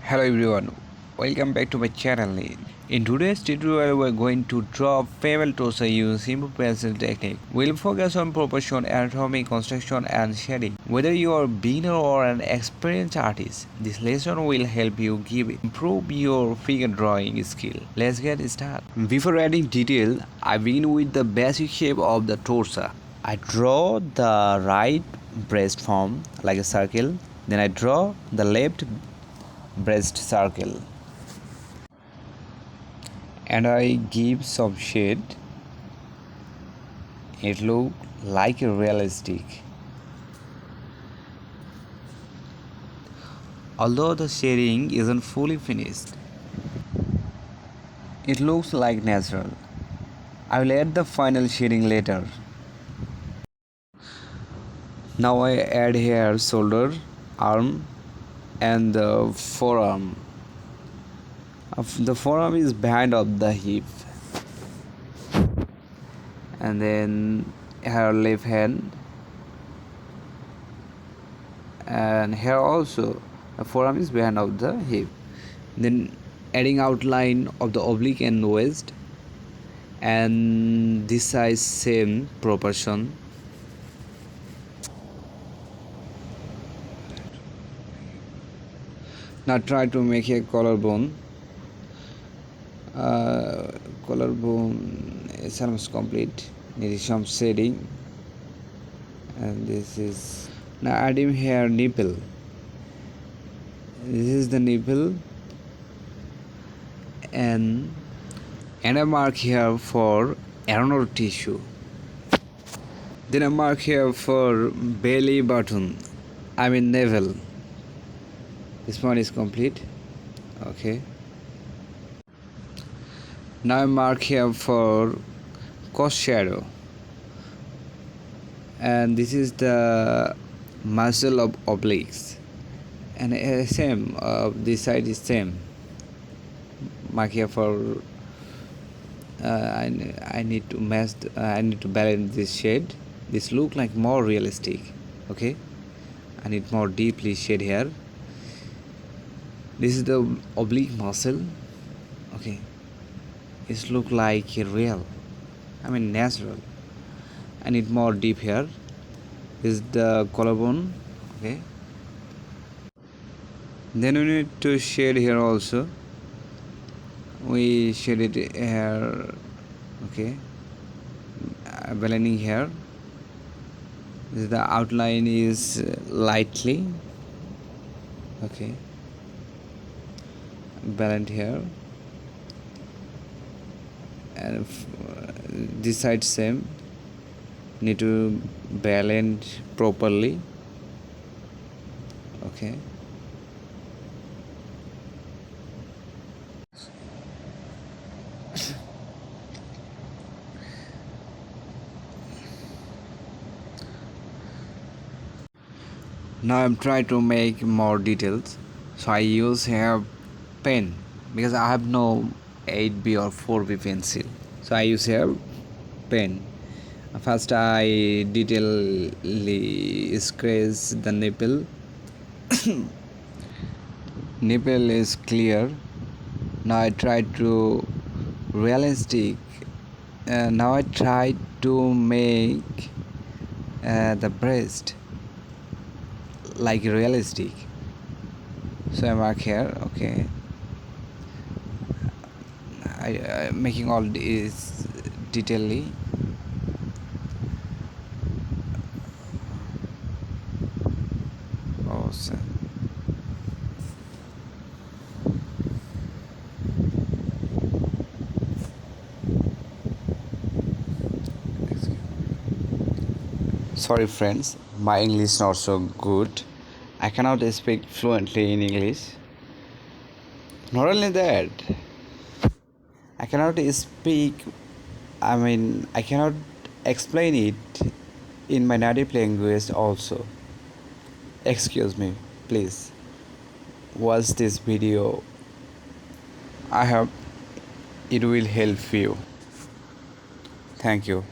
Hello everyone, welcome back to my channel. In today's tutorial, we're going to draw Fable torso using simple pencil technique. We'll focus on proportion, anatomy, construction, and shading. Whether you are a beginner or an experienced artist, this lesson will help you improve your figure drawing skill. Let's get started. Before adding detail, I begin with the basic shape of the torso. I draw the right breast form like a circle, then I draw the left breast circle and I give some shade. It look like a realistic, although the shading isn't fully finished. It looks like natural. I will add the final shading later. Now I add here shoulder, arm and the forearm. The forearm is behind of the hip, and then her left hand, and here also the forearm is behind of the hip. Then adding outline of the oblique and waist, and this size same proportion. Now try to make a collarbone. Collarbone is almost complete. Need some shading, and this is now adding here nipple. This is the nipple, and a mark here for around tissue. Then a mark here for belly button. I mean navel. This one is complete. Okay. Now a mark here for cost shadow. And this is the muscle of obliques. And same, this side is same. Mark here for I need to match. I need to balance this shade. This look like more realistic. Okay. I need more deeply shade here. This is the oblique muscle. Okay. It look like real. I mean natural. I need more deep here. This is the collarbone. Okay. Then we need to shade here also. We shade it here. Okay. Blending here. The outline is lightly. Okay. Blend here. And this side same. Need to balance properly. Okay. Now I'm trying to make more details, so I use here pen because I have no 8B or 4B pencil, so I use here pen. First I detailedly scratch the nipple. Nipple is clear. Now I try to realistic. Now I try to make the breast like realistic. So I mark here. Okay. I making all this detailedly. Oh, so. Sorry friends, my English is not so good. I cannot speak fluently in English. Not only that, I cannot speak, I cannot explain it in my native language also. Excuse me, please. Watch this video. I hope it will help you. Thank you.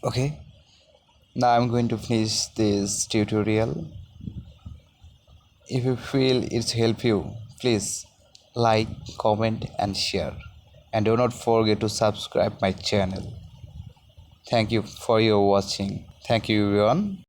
Okay, now I'm going to finish this tutorial. If you feel it's helped you, please like, comment and share. And do not forget to subscribe my channel. Thank you for your watching. Thank you everyone.